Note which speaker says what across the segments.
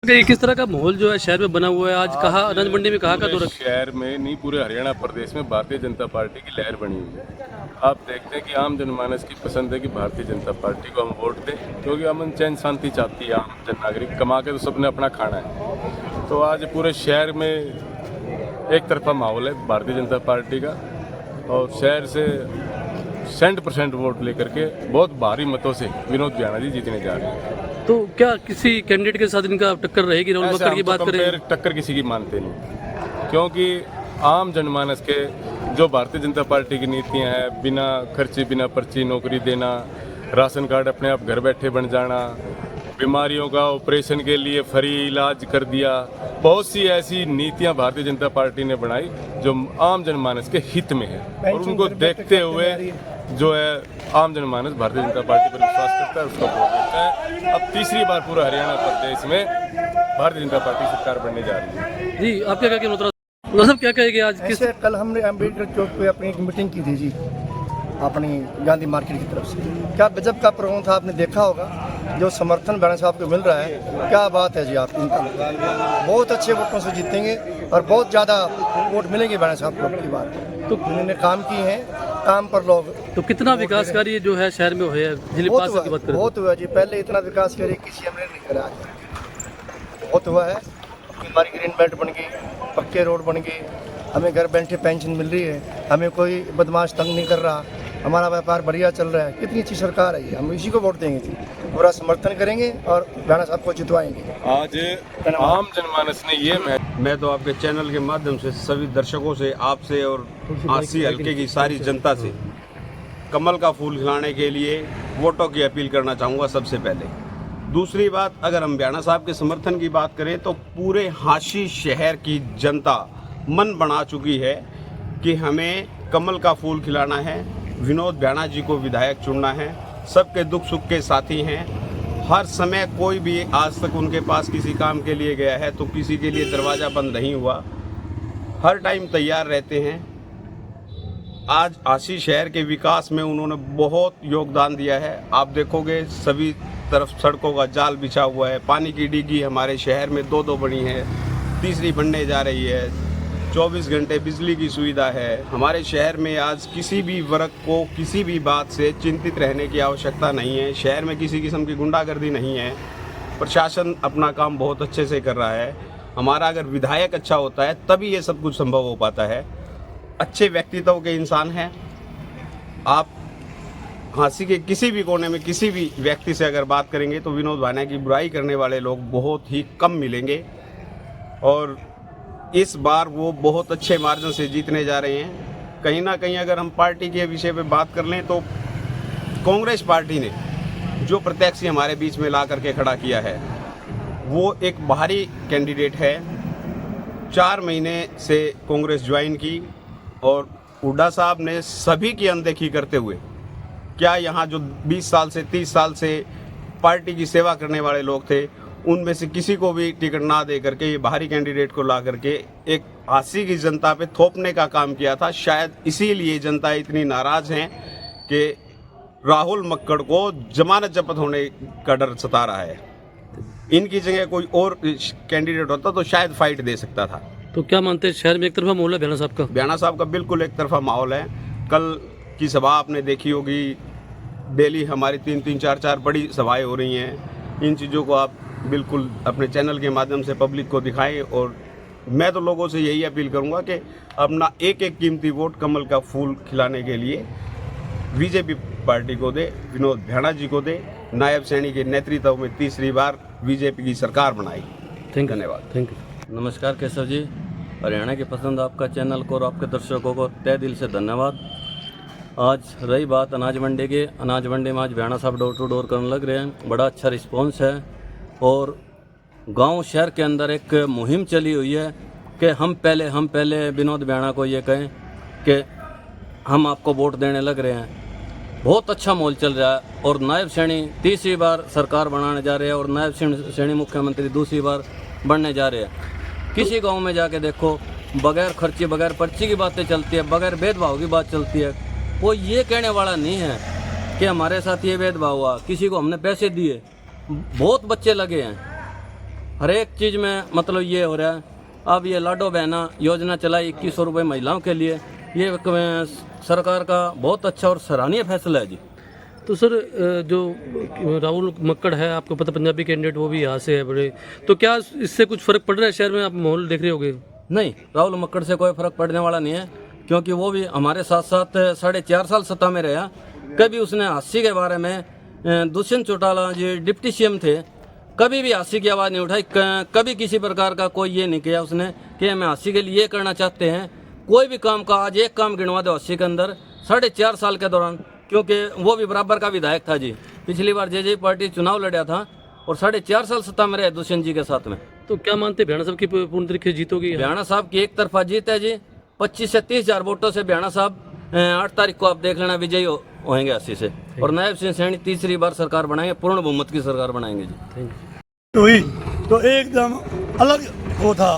Speaker 1: किस तरह का माहौल जो है शहर में बना हुआ है? आज कहा अनाज मंडी में कहा का दौरा
Speaker 2: शहर में नहीं, पूरे हरियाणा प्रदेश में भारतीय जनता पार्टी की लहर बनी हुई है। आप देखते हैं कि आम जनमानस की पसंद है कि भारतीय जनता पार्टी को हम वोट दें, क्योंकि अमन चैन शांति चाहती है आम जन नागरिक। कमा के तो सबने अपना खाना है। तो आज पूरे शहर में एक तरफा माहौल है भारतीय जनता पार्टी का, और शहर से 100% वोट लेकर के बहुत भारी मतों से विनोद बियाणा जी जीतने जा रहे हैं।
Speaker 1: तो क्या किसी कैंडिडेट के साथ इनका टक्कर रहेगी? राहुल मक्कड़ की बात करें,
Speaker 2: टक्कर किसी की मानते नहीं, क्योंकि आम जनमानस के जो भारतीय जनता पार्टी की नीतियां हैं, बिना खर्चे बिना पर्ची नौकरी देना, राशन कार्ड अपने आप घर बैठे बन जाना, बीमारियों का ऑपरेशन के लिए फ्री इलाज कर दिया, बहुत सी ऐसी नीतियां भारतीय जनता पार्टी ने बनाई जो आम जनमानस के हित में है। और उनको देखते हुए जो है आम जनमानस भारतीय जनता पार्टी पर विश्वास करता है, उसका वोट देता है। अब तीसरी बार पूरा हरियाणा प्रदेश में भारतीय जनता पार्टी सरकार बनने जा रही है।
Speaker 1: जी आप क्या कहेंगे? मतलब क्या कहेंगे आज किस?
Speaker 3: कल हमने अम्बेडकर चौक पे अपनी एक मीटिंग की थी जी, अपनी गांधी मार्केट की तरफ से। क्या गजब का प्रोग्राम था, आपने देखा होगा। जो समर्थन बियाणा साहब को मिल रहा है, क्या बात है जी। आप इनका बहुत अच्छे वोटों से जीतेंगे और बहुत ज़्यादा वोट मिलेंगे बियाणा साहब को की बात। तो उन्होंने काम किए हैं, काम पर लोग।
Speaker 1: तो कितना विकास कार्य जो है शहर में हुआ है?
Speaker 3: बहुत हुआ जी, पहले इतना विकास कार्य किसी हमने नहीं करा। बहुत हुआ है। हमारी ग्रीन बेल्ट बन गई, पक्के रोड बन गए, हमें घर बैठे पेंशन मिल रही है, हमें कोई बदमाश तंग नहीं कर रहा, हमारा व्यापार बढ़िया चल रहा है। कितनी अच्छी सरकार है ये, हम इसी को वोट देंगे, पूरा समर्थन करेंगे और बियाणा साहब को जितवाएंगे।
Speaker 2: आज आम जनमानस ने ये
Speaker 4: मैं तो आपके चैनल के माध्यम से सभी दर्शकों से, आपसे और आसी हल्के की सारी जनता से कमल का फूल खिलाने के लिए वोटों की अपील करना चाहूँगा सबसे पहले। दूसरी बात, अगर हम बियाणा साहब के समर्थन की बात करें तो पूरे हांसी शहर की जनता मन बना चुकी है कि हमें कमल का फूल खिलाना है, विनोद बियाणा जी को विधायक चुनना है। सबके दुख सुख के साथी हैं। हर समय कोई भी आज तक उनके पास किसी काम के लिए गया है तो किसी के लिए दरवाज़ा बंद नहीं हुआ, हर टाइम तैयार रहते हैं। आज आशी शहर के विकास में उन्होंने बहुत योगदान दिया है। आप देखोगे सभी तरफ सड़कों का जाल बिछा हुआ है, पानी की डिग्गी हमारे शहर में 2-2 बनी है, तीसरी बनने जा रही है, 24 घंटे बिजली की सुविधा है। हमारे शहर में आज किसी भी वर्ग को किसी भी बात से चिंतित रहने की आवश्यकता नहीं है। शहर में किसी किस्म की गुंडागर्दी नहीं है। प्रशासन अपना काम बहुत अच्छे से कर रहा है। हमारा अगर विधायक अच्छा होता है तभी ये सब कुछ संभव हो पाता है। अच्छे व्यक्तित्व के इंसान हैं। आप हांसी के किसी भी कोने में किसी भी व्यक्ति से अगर बात करेंगे तो विनोद बियाणा की बुराई करने वाले लोग बहुत ही कम मिलेंगे, और इस बार वो बहुत अच्छे मार्जिन से जीतने जा रहे हैं। कहीं ना कहीं अगर हम पार्टी के विषय पे बात कर लें तो कांग्रेस पार्टी ने जो प्रत्याशी हमारे बीच में ला करके खड़ा किया है वो एक बाहरी कैंडिडेट है। 4 महीने से कांग्रेस ज्वाइन की और हुड्डा साहब ने सभी की अनदेखी करते हुए, क्या यहाँ जो 20 साल से 30 साल से पार्टी की सेवा करने वाले लोग थे उनमें से किसी को भी टिकट ना दे करके ये बाहरी कैंडिडेट को ला करके एक हांसी की जनता पे थोपने का काम किया था। शायद इसीलिए जनता इतनी नाराज है कि राहुल मक्कड़ को जमानत जब्त होने का डर सता रहा है। इनकी जगह कोई और कैंडिडेट होता तो शायद फाइट दे सकता था।
Speaker 1: तो क्या मानते हैं शहर में एक तरफा माहौल है बियाणा साहब का?
Speaker 4: बियाणा साहब का बिल्कुल एक तरफा माहौल है। कल की सभा आपने देखी होगी, डेली हमारी 3-3, 4-4 बड़ी सभाएं हो रही हैं। इन चीज़ों को आप बिल्कुल अपने चैनल के माध्यम से पब्लिक को दिखाएं, और मैं तो लोगों से यही अपील करूंगा कि अपना एक एक कीमती वोट कमल का फूल खिलाने के लिए बीजेपी पार्टी को दे, विनोद बियाणा जी को दे। नायब सैनी के नेतृत्व में तीसरी बार बीजेपी की सरकार बनाई। धन्यवाद।
Speaker 1: Thank you.
Speaker 5: नमस्कार केशव जी, हरियाणा की पसंद आपका चैनल को और आपके दर्शकों को तहे दिल से धन्यवाद। आज रही बात अनाज मंडी की, अनाज मंडी में आज बियाणा साहब डोर टू डोर करने लग रहे हैं। बड़ा अच्छा रिस्पॉन्स है और गांव शहर के अंदर एक मुहिम चली हुई है कि हम पहले विनोद बियाणा को ये कहें कि हम आपको वोट देने लग रहे हैं। बहुत अच्छा माहौल चल रहा है और नायब सैनी तीसरी बार सरकार बनाने जा रहे हैं और नायब सैनी मुख्यमंत्री दूसरी बार बनने जा रहे हैं। किसी गांव में जाके देखो, बगैर खर्चे बगैर पर्ची की बातें चलती है, बगैर भेदभाव की बात चलती है। वो ये कहने वाला नहीं है कि हमारे साथ ये भेदभाव हुआ, किसी को हमने पैसे दिए। बहुत बच्चे लगे हैं हर एक चीज़ में मतलब ये हो रहा है। अब ये लाडो बहना योजना चलाई 2100 रुपये महिलाओं के लिए, ये सरकार का बहुत अच्छा और सराहनीय फैसला है जी।
Speaker 1: तो सर जो राहुल मक्कड़ है, आपको पता पंजाबी कैंडिडेट, वो भी यहाँ से है बड़े, तो क्या इससे कुछ फ़र्क पड़ रहा है शहर में? आप माहौल देख रहे होगे।
Speaker 5: नहीं, राहुल मक्कड़ से कोई फ़र्क पड़ने वाला नहीं है, क्योंकि वो भी हमारे साथ साथ 4.5 साल सत्ता में रहा। कभी उसने हास्य के बारे में, दुष्यंत चौटाला जी डिप्टी सीएम थे, कभी भी हास्य की आवाज़ नहीं उठाई। कभी किसी प्रकार का कोई ये नहीं किया उसने कि हम हास्य के लिए ये करना चाहते हैं। कोई भी काम का आज एक काम गिनवा दो हास्य के अंदर 4.5 साल के दौरान, क्योंकि वो भी बराबर का विधायक था जी। पिछली बार जे पार्टी चुनाव लड़ा था और 4.5 साल सत्ता में रहे दुष्यंत जी के साथ में।
Speaker 1: तो क्या मानते हैं, भ्याणा साहब की पूर्ण तरीके से जीतोगी?
Speaker 5: भ्याणा साहब की एक तरफा जीत है जी। 25 से 30 हज़ार वोटों से भ्याणा साहब 8 तारीख को आप देख लेना विजयी होंगे 80 से। और नायब सिंह सैनी तीसरी बार सरकार बनाएंगे, पूर्ण बहुमत की सरकार बनाएंगे जी।
Speaker 6: हुई तो एकदम अलग वो था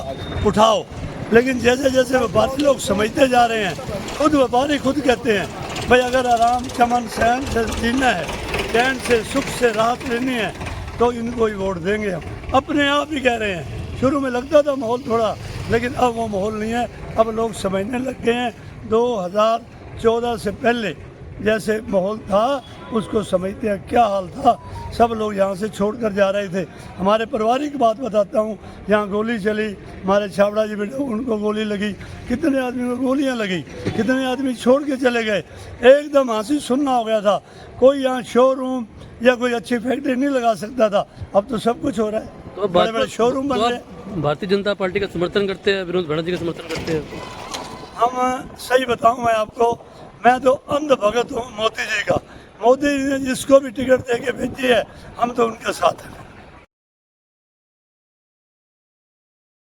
Speaker 6: उठाओ, लेकिन जैसे जैसे व्यापारी लोग समझते जा रहे हैं, खुद व्यापारी खुद कहते हैं भाई अगर आराम चमन सहन से जीना है, चैन से सुख से राहत लेनी है तो इनको ही वोट देंगे हम। अपने आप ही कह रहे हैं। शुरू में लगता था माहौल थोड़ा, लेकिन अब वो माहौल नहीं है। अब लोग समझने लग गए हैं। 2014 से पहले जैसे माहौल था उसको समझते हैं क्या हाल था। सब लोग यहाँ से छोड़कर जा रहे थे। हमारे पारिवारिक बात बताता हूँ, यहाँ गोली चली, हमारे छाबड़ा जी बेटे उनको गोली लगी, कितने आदमी को गोलियाँ लगी, कितने आदमी छोड़ के चले गए। एकदम हंसी सुनना हो गया था। कोई यहाँ शोरूम या कोई अच्छी फैक्ट्री नहीं लगा सकता था, अब तो सब कुछ हो रहा है।
Speaker 1: तो
Speaker 6: बड़े बड़े शोरूम बन रहे हैं।
Speaker 1: भारतीय जनता पार्टी का समर्थन करते हैं, विनोद भ्याणा जी का समर्थन करते हैं?
Speaker 6: हम सही बताऊं मैं आपको, मैं तो अंध भगत हूँ मोदी जी का। मोदी जी ने जिसको भी टिकट दे के भेजी है, हम तो उनके साथ हैं।